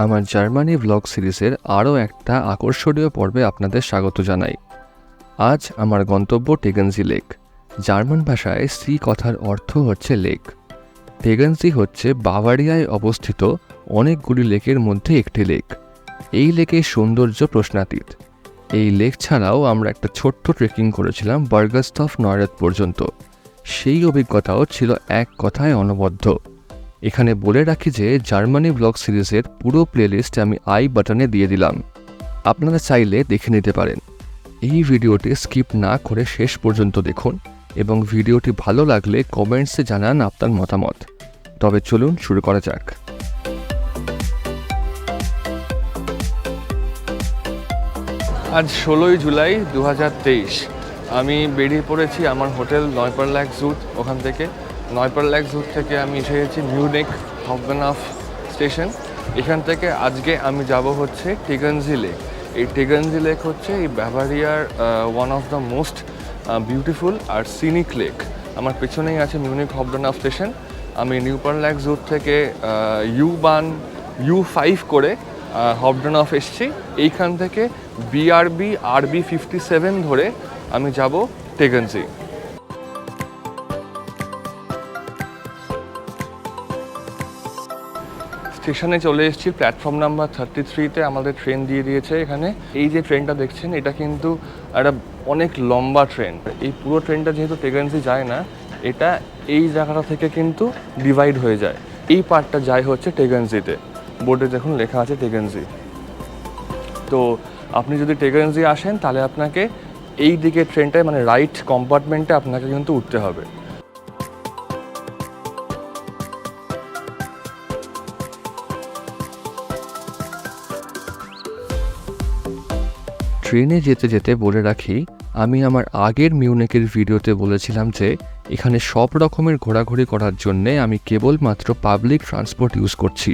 আমার Germany blog সিরিজের আরও একটা আকর্ষণীয় পর্বে আপনাদের স্বাগত জানাই। আজ আমার গন্তব্য টেগেনজি লেক। জার্মান ভাষায় সি কথার অর্থ হচ্ছে লেক। টেগেনজি হচ্ছে বাভারিয়ায় অবস্থিত অনেকগুলি লেকের মধ্যে একটি লেক। এই লেকের সৌন্দর্য প্রশ্নাতীত। এই লেক ছাড়াও আমরা একটা ছোট্ট ট্রেকিং করেছিলাম বার্গাস্তফ নয়রাত পর্যন্ত। সেই অভিজ্ঞতাও ছিল এক কথায় অনবদ্য। এখানে বলে রাখি যে জার্মানি ব্লগ সিরিজের পুরো প্লেলিস্ট আমি আই বাটনে দিয়ে দিলাম, আপনারা চাইলে দেখে নিতে পারেন। এই ভিডিওটি স্কিপ না করে শেষ পর্যন্ত দেখুন এবং ভিডিওটি ভালো লাগলে কমেন্টসে জানান আপনার মতামত। তবে চলুন শুরু করা যাক। আজ 16ই জুলাই 2023। আমি বেরিয়ে পড়েছি আমার হোটেল নয়পারল্যাক জুট। ওখান থেকে নয়পারল্যাক জুট থেকে আমি এসে গেছি মিউনিক হাফবেনঅফ স্টেশন। এখান থেকে আজকে আমি যাব হচ্ছে টেগেনজি লেক। এই টেগেনজি লেক হচ্ছে এই বাভারিয়ার one of the most beautiful আর সিনিক লেক। আমার পেছনেই আছে মিউনিক হাফবেনঅফ স্টেশন। আমি নিউপারল্যাক জুট থেকে U5 করে হাফবেনঅফ এসেছি। এইখান থেকে RB 57 ধরে আমি যাব টেগেনজি। স্টেশনে চলে এসেছি, প্ল্যাটফর্ম নাম্বার 33-তে আমাদের ট্রেন দিয়ে দিয়েছে এখানে। এই যে ট্রেনটা দেখছেন এটা কিন্তু একটা অনেক লম্বা ট্রেন। এই পুরো ট্রেনটা যেহেতু টেগেনজি যায় না, এটা এই জায়গাটা থেকে কিন্তু ডিভাইড হয়ে যায়। এই পার্টটা যায় হচ্ছে টেগেনজিতে। বোর্ডে দেখুন লেখা আছে টেগেনজি। তো আপনি যদি টেগেনজি আসেন তাহলে আপনাকে এই দিকে ট্রেনটায় মানে রাইট কম্পার্টমেন্টে আপনাকে কিন্তু উঠতে হবে। ট্রেনে যেতে যেতে বলে রাখি, আমি আমার আগের মিউনিকের ভিডিওতে বলেছিলাম যে এখানে সব রকমের ঘোরাঘুরি করার জন্যে আমি কেবলমাত্র পাবলিক ট্রান্সপোর্ট ইউজ করছি।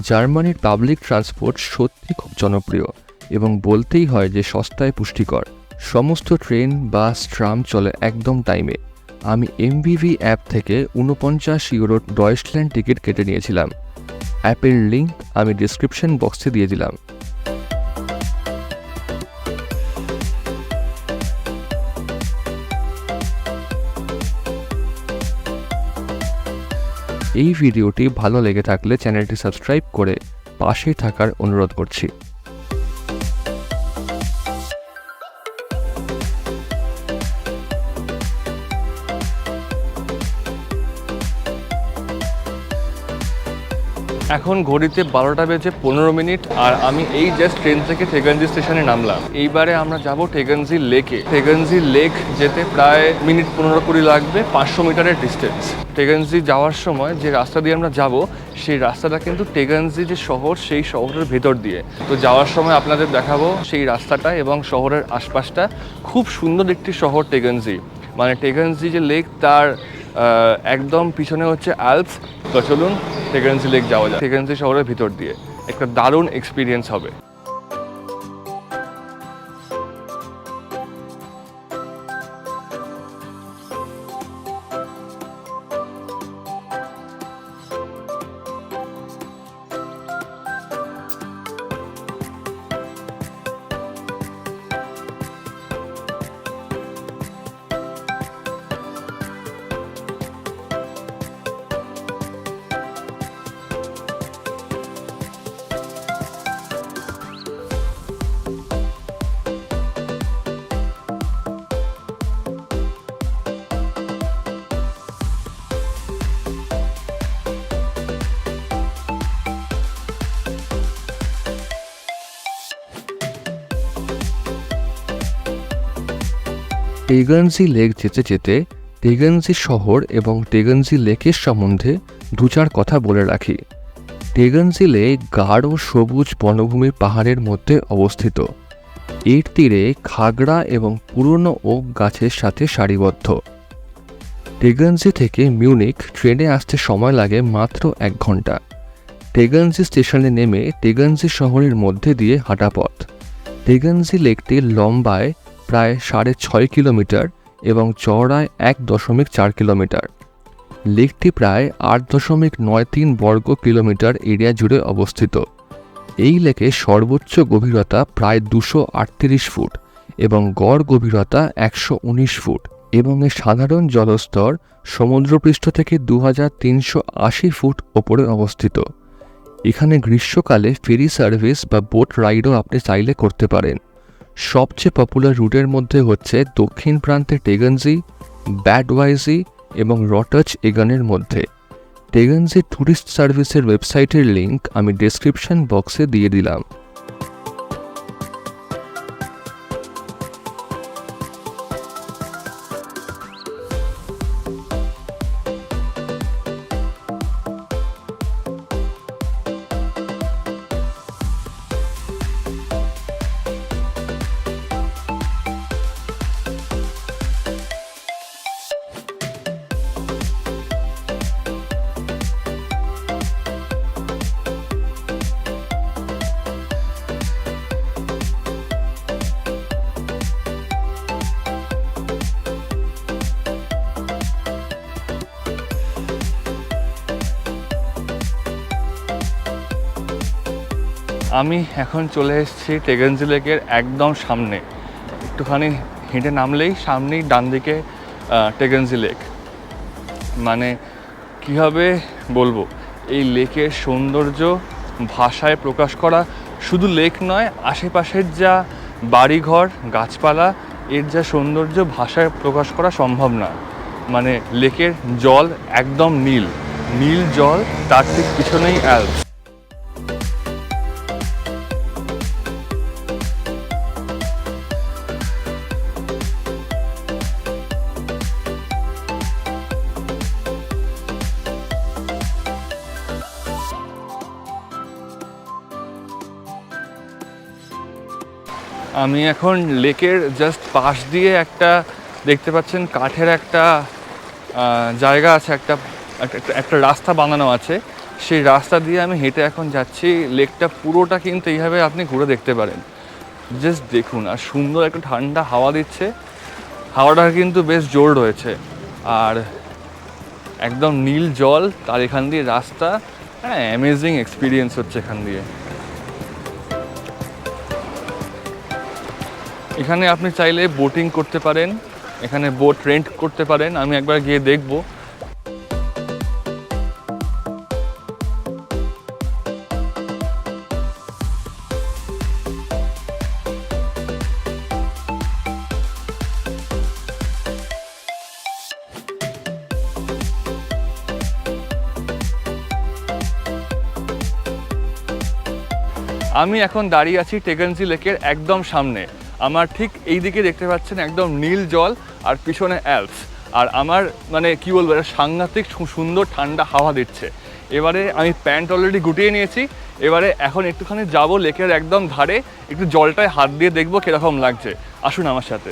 জার্মানির পাবলিক ট্রান্সপোর্ট সত্যি খুব জনপ্রিয় এবং বলতেই হয় যে সস্তায় পুষ্টিকর। সমস্ত ট্রেন, বাস, ট্রাম চলে একদম টাইমে। আমি MBV অ্যাপ থেকে 49 ইউরো ডয়েচল্যান্ড টিকিট কেটে নিয়েছিলাম। অ্যাপের লিঙ্ক আমি ডিসক্রিপশন বক্সে দিয়ে দিলাম। এই ভিডিওটি ভালো লেগে থাকলে চ্যানেলটি সাবস্ক্রাইব করে পাশে থাকার অনুরোধ করছি। এখন ঘড়িতে 12টা বেজে 15 মিনিট আর আমি এই জাস্ট ট্রেন থেকে টেগেনজি স্টেশনে নামলাম। এইবারে আমরা যাব টেগেনজি লেকে। টেগেনজি লেক যেতে প্রায় মিনিট 15-20 লাগবে, 500 মিটারের ডিস্টেন্স। টেগেনজি যাওয়ার সময় যে রাস্তা দিয়ে আমরা যাব সেই রাস্তাটা কিন্তু টেগেনজি যে শহর সেই শহরের ভেতর দিয়ে। তো যাওয়ার সময় আপনাদের দেখাবো সেই রাস্তাটা এবং শহরের আশপাশটা। খুব সুন্দর একটি শহর টেগেনজি। মানে টেগেনজি যে লেক তার একদম পিছনে হচ্ছে আলপস। তো চলুন টেগেনজি লেক যাওয়া যায়। টেগেনজি শহরের ভিতর দিয়ে একটা দারুণ এক্সপিরিয়েন্স হবে। টেগেনজি লেক যেতে যেতে টেগেনজি শহর এবং টেগেনজি লেকের সম্বন্ধে 2-4 কথা বলে রাখি। টেগেনজি লেক গাঢ় সবুজ বনভূমির পাহাড়ের মধ্যে অবস্থিত। এর তীরে খাগড়া এবং পুরনো ওক গাছের সাথে সারিবদ্ধ। টেগেনজি থেকে মিউনিক ট্রেনে আসতে সময় লাগে মাত্র 1 ঘন্টা। টেগেনজি স্টেশনে নেমে টেগেনজি শহরের মধ্যে দিয়ে হাঁটা পথ। টেগেনজি লেকটির লম্বায় প্রায় 6.5 কিলোমিটার এবং চওড়ায় 1.4 কিলোমিটার। লেকটি প্রায় 8.93 বর্গ কিলোমিটার এরিয়া জুড়ে অবস্থিত। এই লেকের সর্বোচ্চ গভীরতা প্রায় 238 ফুট এবং গড় গভীরতা 119 ফুট এবং এর সাধারণ জলস্তর সমুদ্রপৃষ্ঠ থেকে 2380 ফুট ওপরে অবস্থিত। এখানে গ্রীষ্মকালে ফেরি সার্ভিস বা বোট রাইডও আপনি চাইলে করতে পারেন। সবচেয়ে পপুলার রুটের মধ্যে হচ্ছে দক্ষিণ প্রান্তে টেগেনজি, ব্যাডওয়াইজি এবং রটাচ এগানের মধ্যে। টেগেনজি ট্যুরিস্ট সার্ভিসের ওয়েবসাইটের লিঙ্ক আমি ডেসক্রিপশন বক্সে দিয়ে দিলাম। আমি এখন চলে এসেছি টেগেনজি লেকের একদম সামনে। একটুখানি হেঁটে নামলেই সামনেই ডান দিকে টেগেনজি লেক। মানে কীভাবে বলবো, এই লেকের সৌন্দর্য ভাষায় প্রকাশ করা শুধু লেক নয়, আশেপাশের যা বাড়িঘর, গাছপালা, এর যা সৌন্দর্য ভাষায় প্রকাশ করা সম্ভব না। মানে লেকের জল একদম নীল নীল জল, তার ঠিক পিছনেই অ্যালপস। আমি এখন লেকের জাস্ট পাশ দিয়ে একটা দেখতে পাচ্ছেন কাঠের একটা জায়গা আছে, একটা রাস্তা বানানো আছে। সেই রাস্তা দিয়ে আমি হেঁটে এখন যাচ্ছি। লেকটা পুরোটা কিন্তু এইভাবে আপনি ঘুরে দেখতে পারেন। জাস্ট দেখুন, আর সুন্দর একটা ঠান্ডা হাওয়া দিচ্ছে। হাওয়াটা কিন্তু বেশ জোর রয়েছে, আর একদম নীল জল, তার এখান দিয়ে রাস্তা। হ্যাঁ, অ্যামেজিং এক্সপিরিয়েন্স হচ্ছে এখান দিয়ে। এখানে আপনি চাইলে বোটিং করতে পারেন, এখানে বোট রেন্ট করতে পারেন। আমি একবার গিয়ে দেখব। আমি এখন দাঁড়িয়ে আছি টেগেনজি লেকের একদম সামনে। আমার ঠিক এই দিকে দেখতে পাচ্ছেন একদম নীল জল, আর পিছনে অ্যালপস। আর আমার মানে কি বলবো, এটা সাংঘাতিক সুন্দর ঠান্ডা হাওয়া দিচ্ছে। এবারে আমি প্যান্ট অলরেডি গুটিয়ে নিয়েছি। এবারে এখন একটুখানি যাব লেকের একদম ধারে, একটু জলটায় হাত দিয়ে দেখবো কীরকম লাগছে। আসুন আমার সাথে।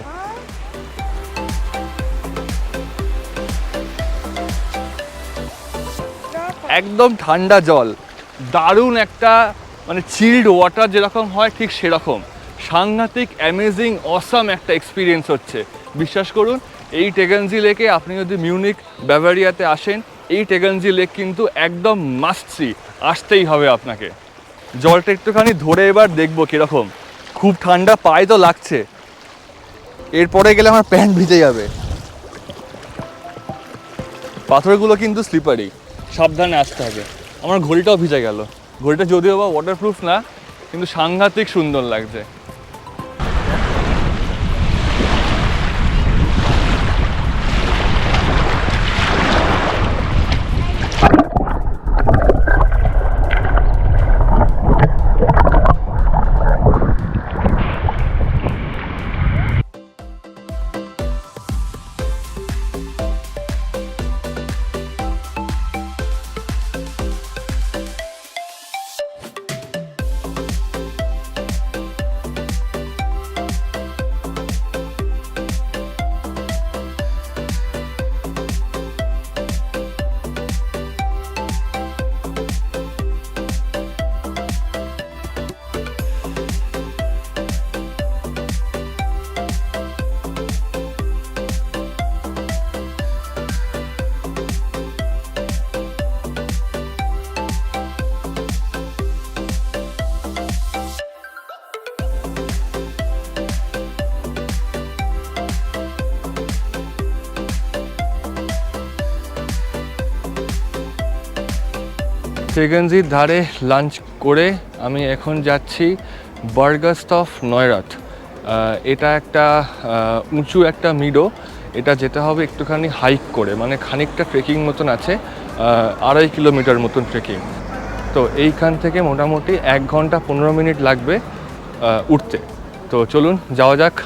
একদম ঠান্ডা জল, দারুণ একটা মানে চিল্ড ওয়াটার যেরকম হয় ঠিক সেরকম। সাংঘাতিক অ্যামেজিং অসাম একটা এক্সপিরিয়েন্স হচ্ছে। বিশ্বাস করুন, এই টেগেনজি লেকে আপনি যদি মিউনিক বাভারিয়াতে আসেন, এই টেগেনজি লেক কিন্তু একদম মাস্ট সি, আসতেই হবে আপনাকে। জলটা একটুখানি ধরে এবার দেখবো কীরকম। খুব ঠান্ডা, পায়ে তো লাগছে, এরপরে গেলে আমার প্যান্ট ভিজে যাবে। পাথরগুলো কিন্তু স্লিপারি, সাবধানে আসতে হবে। আমার ঘড়িটাও ভিজে গেল। ঘড়িটা যদিও বা ওয়াটারপ্রুফ না, কিন্তু সাংঘাতিক সুন্দর লাগছে। টেগেনজির ধারে লাঞ্চ করে আমি এখন যাচ্ছি বার্গাস্ট অফ নয়রাত। এটা একটা উঁচু একটা মিডো, এটা যেতে হবে একটুখানি হাইক করে, মানে খানিকটা ট্রেকিং মতন আছে, 2.5 কিলোমিটার মতন ট্রেকিং। তো এইখান থেকে মোটামুটি 1 ঘন্টা 15 মিনিট লাগবে উঠতে। তো চলুন যাওয়া যাক।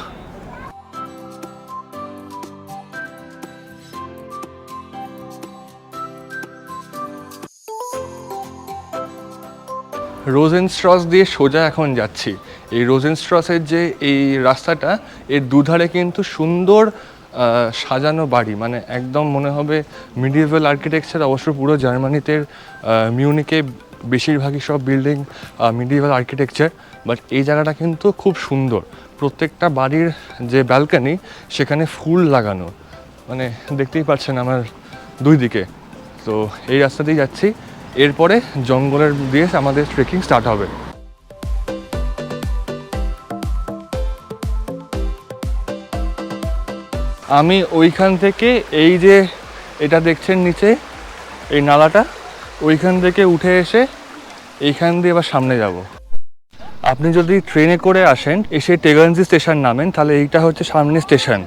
রোজেনস্ট্রস দিয়ে সোজা এখন যাচ্ছি। এই রোজেনস্ট্রসের যে এই রাস্তাটা, এর দুধারে কিন্তু সুন্দর সাজানো বাড়ি, মানে একদম মনে হবে মিডিয়েভাল আর্কিটেকচার। অবশ্য পুরো জার্মানিতে মিউনিকে বেশিরভাগই সব বিল্ডিং মিডিয়েভাল আর্কিটেকচার, বাট এই জায়গাটা কিন্তু খুব সুন্দর। প্রত্যেকটা বাড়ির যে ব্যালকনি সেখানে ফুল লাগানো, মানে দেখতেই পাচ্ছেন আমার দুই দিকে। তো এই রাস্তাতেই যাচ্ছি, এরপরে জঙ্গলের দিয়ে আমাদের ট্রেকিং স্টার্ট হবে। আমি ওইখান থেকে এই যে এটা দেখছেন নিচে এই নালাটা, ওইখান থেকে উঠে এসে এইখান দিয়ে এবার সামনে যাব। আপনি যদি ট্রেনে করে আসেন, এসে টেগার্নজি স্টেশন নামেন, তাহলে এইটা হচ্ছে সামনে স্টেশন।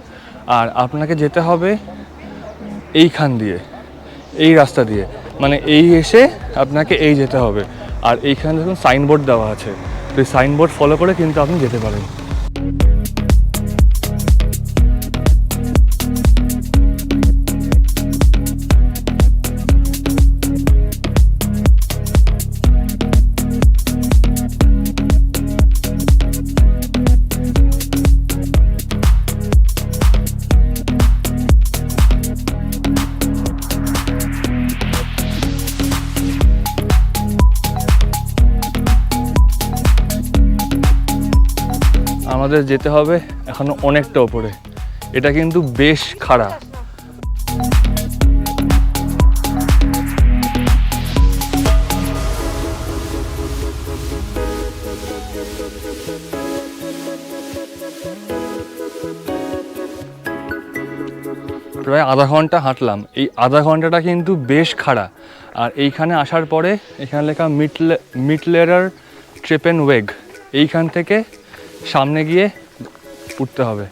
আর আপনাকে যেতে হবে এইখান দিয়ে, এই রাস্তা দিয়ে, মানে এই এসে আপনাকে এই যেতে হবে। আর এইখানে দেখুন সাইনবোর্ড দেওয়া আছে, তো এই সাইনবোর্ড ফলো করে কিন্তু আপনি যেতে পারেন। আমাদের যেতে হবে এখনো অনেকটা ওপরে, এটা কিন্তু বেশ খাড়া। প্রায় আধা ঘন্টা হাঁটলাম, এই আধা ঘন্টাটা কিন্তু বেশ খাড়া। আর এইখানে আসার পরে এখানে লেখা মিটলেরার ট্রেপেনওয়েগ, এইখান থেকে সামনে গিয়ে উঠতে হবে।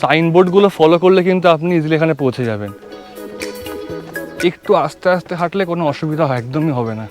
সাইনবোর্ডগুলো ফলো করলে কিন্তু আপনি ইজিলি এখানে পৌঁছে যাবেন। একটু আস্তে আস্তে হাঁটলে কোনো অসুবিধা একদমই হবে না।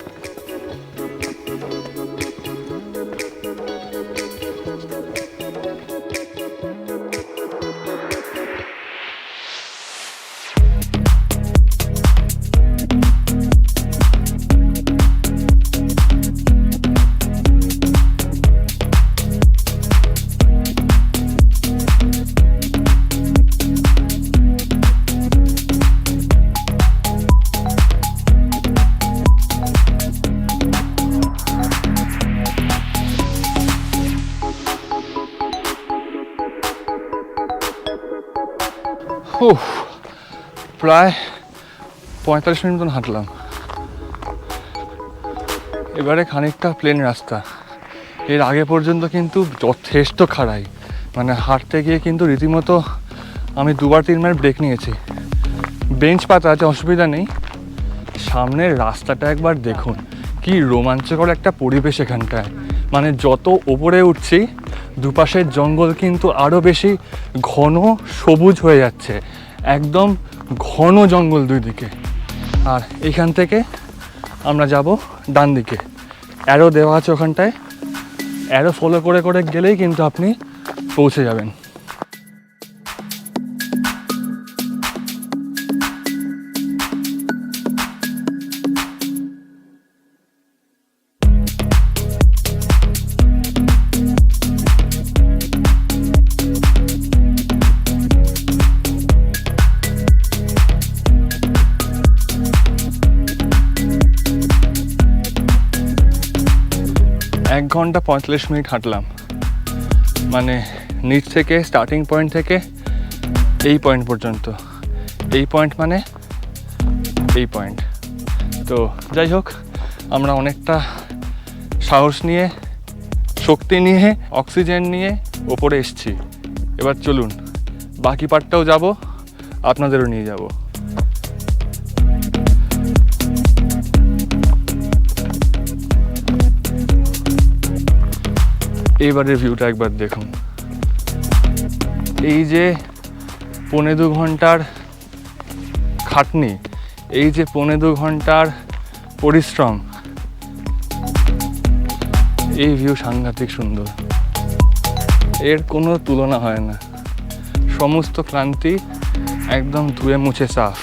প্রায় 45 মিনিট মতন হাঁটলাম। এবারে খানিকটা প্লেন রাস্তা, এর আগে পর্যন্ত কিন্তু যথেষ্ট খাড়াই, মানে হাঁটতে গিয়ে কিন্তু রীতিমতো আমি 2-3 বার ব্রেক নিয়েছি। বেঞ্চ পাতা আছে, অসুবিধা নেই। সামনের রাস্তাটা একবার দেখুন, কি রোমাঞ্চকর একটা পরিবেশ এখানটায়। মানে যত ওপরে উঠছি, দুপাশের জঙ্গল কিন্তু আরও বেশি ঘন সবুজ হয়ে যাচ্ছে, একদম ঘন জঙ্গল দুই দিকে। আর এইখান থেকে আমরা যাব ডান দিকে, অ্যারো দেওয়া আছে ওখানটায়, অ্যারো ফলো করে করে গেলেই কিন্তু আপনি পৌঁছে যাবেন। এক ঘন্টা 45 মিনিট হাঁটলাম, মানে নিচ থেকে স্টার্টিং পয়েন্ট থেকে এই পয়েন্ট পর্যন্ত। এই পয়েন্ট মানে এই পয়েন্ট। তো যাই হোক, আমরা অনেকটা সাহস নিয়ে, শক্তি নিয়ে, অক্সিজেন নিয়ে ওপরে এসছি। এবার চলুন বাকি পার্টটাও যাব, আপনাদেরও নিয়ে যাব। এইবারের ভিউটা একবার দেখুন। এই যে 1.5 ঘন্টার খাটনি, এই যে 1.5 ঘন্টার পরিশ্রম, এই ভিউ সাংঘাতিক সুন্দর, এর কোনো তুলনা হয় না। সমস্ত ক্লান্তি একদম ধুয়ে মুছে সাফ।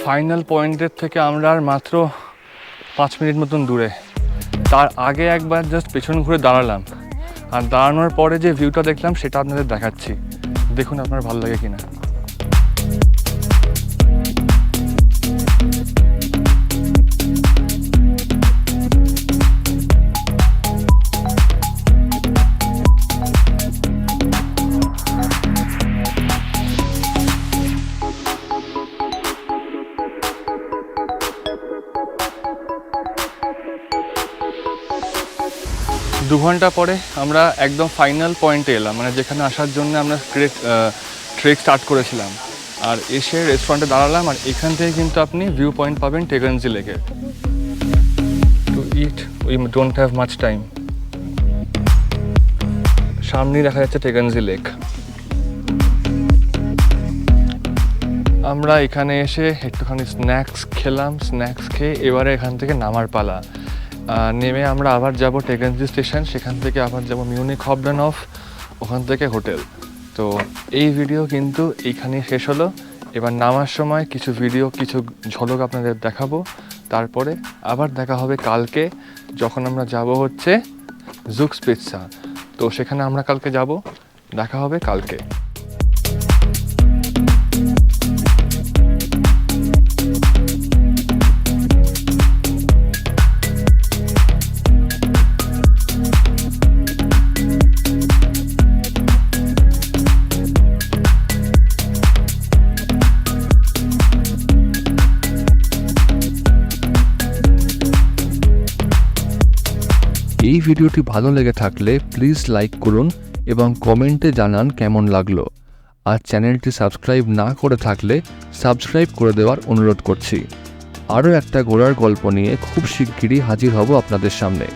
ফাইনাল পয়েন্টের থেকে আমরা আর মাত্র 5 মিনিট মতন দূরে। তার আগে একবার জাস্ট পেছন ঘুরে দাঁড়ালাম, আর দাঁড়ানোর পরে যে ভিউটা দেখলাম সেটা আপনাদের দেখাচ্ছি, দেখুন আপনার ভালো লাগে কিনা। দু ঘন্টা পরে আমরা একদম ফাইনাল পয়েন্টে এলাম, মানে যেখানে আসার জন্য আমরা ট্রেক স্টার্ট করেছিলাম। আর এসে রেস্টুরেন্টে দাঁড়ালাম, আর এখান থেকে কিন্তু আপনি ভিউ পয়েন্ট পাবেন টেগেনজি লেকের। To it we don't have much time. সামনেই দেখা যাচ্ছে টেগেনজি লেক। আমরা এখানে এসে একটুখানি স্ন্যাক্স খেলাম, স্ন্যাক্স খেয়ে এবারে এখান থেকে নামার পালা। নেমে আমরা আবার যাব টেগেনজি স্টেশন, সেখান থেকে আবার যাব মিউনিক হাফডেনহফ, ওখান থেকে হোটেল। তো এই ভিডিও কিন্তু এইখানেই শেষ হলো। এবার নামার সময় কিছু ভিডিও, কিছু ঝলক আপনাদের দেখাবো। তারপরে আবার দেখা হবে কালকে, যখন আমরা যাব হচ্ছে জুগস্পিৎজা। তো সেখানে আমরা কালকে যাব, দেখা হবে কালকে। এই ভিডিওটি ভালো লেগে থাকলে প্লিজ লাইক করুন এবং কমেন্টে জানান কেমন লাগলো। আর চ্যানেলটি সাবস্ক্রাইব না করে থাকলে সাবস্ক্রাইব করে দেওয়ার অনুরোধ করছি। আরও একটা ঘোরার গল্প নিয়ে খুব শিগগিরই হাজির হব আপনাদের সামনে।